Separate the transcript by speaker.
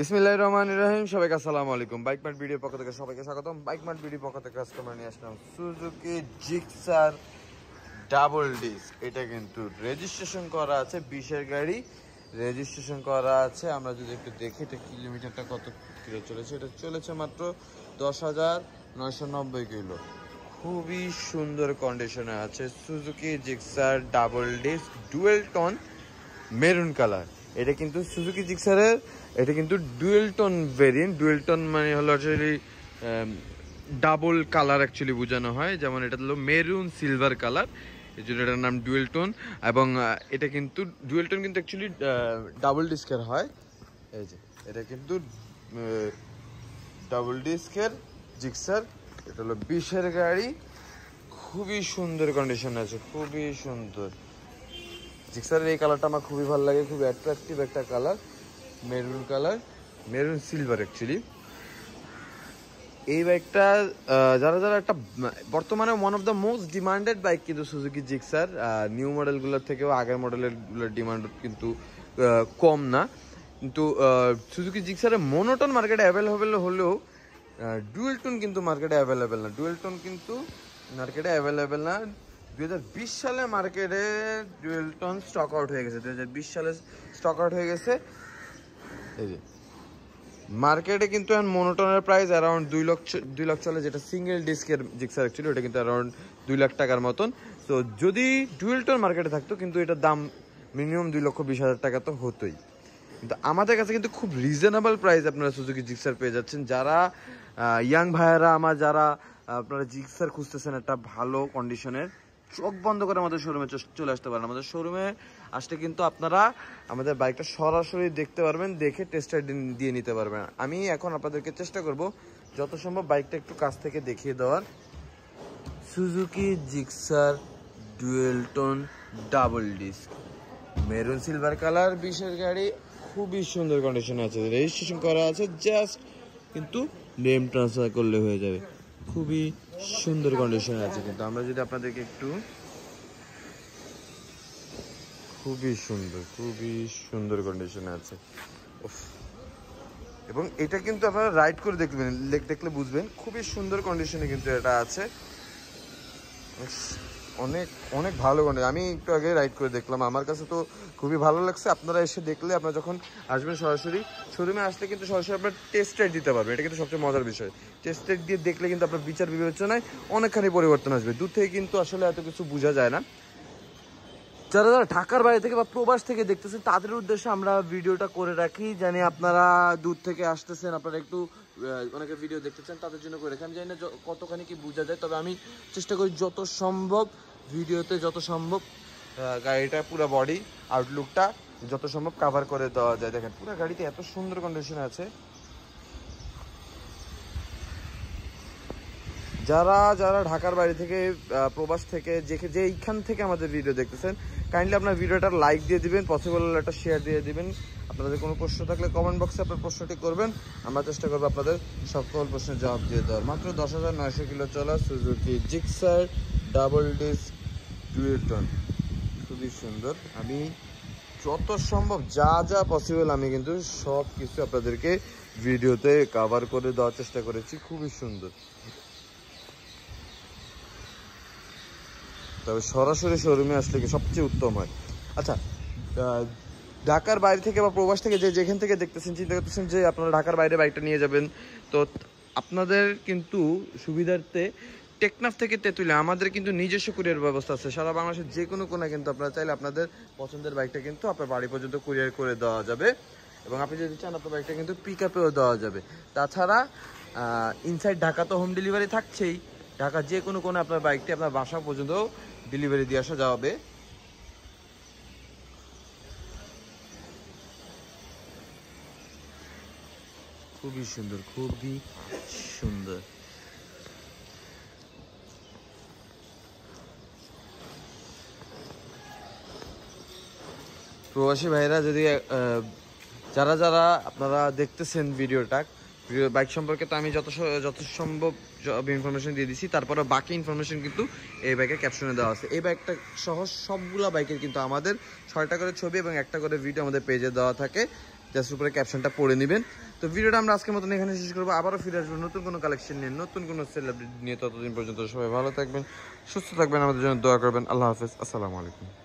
Speaker 1: বিসমিল্লাহির রহমানির রহিম। সবাইকে আসসালামু আলাইকুম। বাইক মার্ট ভিডিও পক্ষ থেকে সবাইকে স্বাগতম। বাইক মার্ট ভিডিও পক্ষ থেকে আজকে আমরা নিয়ে আসলাম সুজুকি জিক্সার ডাবল ডিস্ক। এটা কিন্তু রেজিস্ট্রেশন করা আছে, 20-এর গাড়ি রেজিস্ট্রেশন করা আছে। আমরা যদি একটু দেখি এটা কিলোমিটারটা কত কিলো চলেছে, এটা চলেছে মাত্র 10,990 কিলো। খুবই সুন্দর কন্ডিশনে আছে Suzuki Gixxer double disc dual tone maroon colour. এটা কিন্তু সুজুকি জিক্সারের এটা কিন্তু dual tone variant. Dual tone মানে হলো অ্যাকচুয়ালি ডাবল কালার অ্যাকচুয়ালি বোঝানো হয়, যেমন এটা হলো মেরুন সিলভার কালার, এই জন্য এটার নাম ডুয়েল টোন। এবং এটা কিন্তু ডুয়েল টোন কিন্তু অ্যাকচুয়ালি ডাবল ডিস্কের হয়। এই যে এটা কিন্তু ডাবল ডিস্কের জিক্সার। এটা হলো 20-এর গাড়ি, খুবই সুন্দর কন্ডিশন আছে, খুবই সুন্দর। জিক্সারের এই কালারটা আমার খুবই ভালো লাগে, খুবই অ্যাট্রাকটিভ একটা colour, maroon colour, maroon silver actually. এই বাইকটা যারা যারা একটা বর্তমানে one of the most demanded bike কিন্তু সুজুকি জিক্সার। নিউ মডেলগুলোর থেকেও আগের মডেলেরগুলোর ডিমান্ড কিন্তু কম না। কিন্তু সুজুকি জিক্সারের মোনোটোন মার্কেটে অ্যাভেলেবেল হলেও ডুয়েল টোন কিন্তু মার্কেটে অ্যাভেলেবেল না। ডুয়েল টোন কিন্তু মার্কেটে অ্যাভেলেবেল না। 2020 সালে মার্কেটে ডুয়েল টোন স্টক আউট হয়ে গেছে। 2020 সালে স্টক আউট হয়ে গেছে। এই যে মার্কেটে কিন্তু এখন মোনোটোনের প্রাইস অ্যারাউন্ড 2 লাখ চলে, যেটা সিঙ্গেল ডিস্কের জিক্সার অ্যাকচুয়ালি ওটা কিন্তু অ্যারাউন্ড 2 লাখ টাকার মতন। তো যদি ডুয়েল টোন মার্কেটে থাকতো কিন্তু এটার দাম মিনিমাম 2,20,000 টাকা তো হতোই। কিন্তু আমাদের কাছে কিন্তু খুব রিজনেবল প্রাইস আপনারা সুজুকি জিক্সার পেয়ে যাচ্ছেন। যারা ইয়াং ভাইয়েরা আমার, যারা আপনারা জিক্সার খুঁজতেছেন একটা ভালো কন্ডিশনের, চোখ বন্ধ করে আমাদের শোরুমে চলে আসতে পারেন। আমাদের শোরুমে আসলে কিন্তু আপনারা আমাদের বাইকটা সরাসরি দেখতে পারবেন, দেখে টেস্ট রাইড দিয়ে নিতে পারবেন। আমি এখন আপনাদেরকে চেষ্টা করব যত সম্ভব বাইকটা একটু কাছ থেকে দেখিয়ে দেওয়ার। Suzuki Gixxer dual tone double disc maroon silver colour, 20-এর গাড়ি, খুবই সুন্দর কন্ডিশনে আছে, রেজিস্ট্রেশন করা আছে, জাস্ট কিন্তু নেম ট্রান্সফার করলে হয়ে যাবে। খুবই সুন্দর কন্ডিশনে আছে। কিন্তু আমরা যদি আপনাদেরকে একটু, খুবই সুন্দর কন্ডিশনে আছে। এবং এটা কিন্তু আপনারা রাইড করে দেখলে বুঝবেন, খুবই সুন্দর কন্ডিশনে কিন্তু এটা আছে। অনেক অনেক ভালো কন্ডিশন। আমি একটু আগে রাইড করে দেখলাম, আমার কাছে তো খুবই ভালো লাগছে। আপনারা এসে দেখলে, আপনারা যখন আসবেন সরাসরি শোরুমে আসলে কিন্তু সরাসরি আপনার টেস্ট রাইড দিতে পারবেন। এটা কিন্তু সবচেয়ে মজার বিষয়। টেস্ট রাইড দিয়ে দেখলে কিন্তু আপনার বিচার বিবেচনায় অনেকখানি পরিবর্তন আসবে। দূর থেকে কিন্তু আসলে এত কিছু বোঝা যায় না। যারা যারা ঢাকার বাইরে থেকে বা প্রবাস থেকে দেখতেছেন তাদের উদ্দেশ্যে আমরা ভিডিওটা করে রাখি, জানি আপনারা দূর থেকে আসতেছেন, আপনারা একটু অনেকে ভিডিও দেখতেছেন, তাদের জন্য করে রাখি। আমি জানি না কতখানি কি বোঝা যায়, তবে আমি চেষ্টা করি যত সম্ভব ভিডিওতে যত সম্ভব গাড়িটা পুরো বডি আউটলুকটা যত সম্ভব কাভার করে দেওয়া যায়। দেখেন পুরো গাড়িতে এত সুন্দর কন্ডিশনে আছে। যারা যারা ঢাকার বাইরে থেকে প্রবাস থেকে যেইখান থেকে আমাদের ভিডিও দেখতেছেন, কাইন্ডলি আপনার ভিডিওটা লাইক দিয়ে দিবেন, পসিবল হলে একটা শেয়ার দিয়ে দিবেন। আপনাদের কোনো প্রশ্ন থাকলে কমেন্ট বক্সে আপনার প্রশ্নটি করবেন, আমরা চেষ্টা করবো আপনাদের সকল প্রশ্নের জবাব দিয়ে দেওয়ার। মাত্র 10,900 কিলো চলা Suzuki Gixxer double disc dual tone, খুবই সুন্দর। আমি যত সম্ভব যা যা পসিবল আমি কিন্তু সব কিছু আপনাদেরকে ভিডিওতে কভার করে দেওয়ার চেষ্টা করেছি। খুবই সুন্দর, তবে সরাসরি শোরুমে আসলে কি সবচেয়ে উত্তম হয়। আচ্ছা, ঢাকার বাইরে থেকে বা প্রবাস থেকে যেখান থেকে দেখতেছেন, চিন্তা করতেছেন যে আপনারা ঢাকার বাইরে বাইকটা নিয়ে যাবেন, তো আপনাদের কিন্তু সুবিধার্থে টেকনাফ থেকে তেঁতুলিয়া আমাদের কিন্তু নিজস্ব কুরিয়ার ব্যবস্থা আছে। সারা বাংলাদেশের যে কোনো কোণা কিন্তু আপনারা চাইলে আপনাদের পছন্দের বাইকটা কিন্তু আপনার বাড়ি পর্যন্ত কুরিয়ার করে দেওয়া যাবে। এবং আপনি যদি চান আপনার বাইকটা কিন্তু পিক আপেও দেওয়া যাবে। তাছাড়া ইনসাইড ঢাকা তো হোম ডেলিভারি থাকছেই। ঢাকা যে কোনো কোণে আপনার বাইকটি আপনার বাসা পর্যন্ত ডেলিভারি দিয়ে আসা যাবে। খুবই সুন্দর, খুবই সুন্দর। প্রবাসী ভাইরা যদি যারা যারা আপনারা দেখতেছেন ভিডিওটা, বাইক সম্পর্কে তো আমি যত সম্ভব ইনফরমেশন দিয়ে দিচ্ছি, তারপরে বাকি ইনফরমেশন কিন্তু এই বাইকের ক্যাপশনে দেওয়া আছে। এই বাইকটা সহ সবগুলা বাইকের কিন্তু আমাদের 6টা করে ছবি এবং একটা করে ভিডিও আমাদের পেজে দেওয়া থাকে। জাস্ট উপরে ক্যাপশনটা পড়ে নেবেন। তো ভিডিওটা আমরা আজকের মতন এখানে শেষ করবো, আবারও ফিরে আসবো নতুন কোনো কালেকশন নিয়ে, নতুন কোনো সেলিব্রিটি নিয়ে। ততদিন পর্যন্ত সবাই ভালো থাকবেন, সুস্থ থাকবেন, আমাদের জন্য দোয়া করবেন। আল্লাহ হাফেজ, আসসালামু আলাইকুম।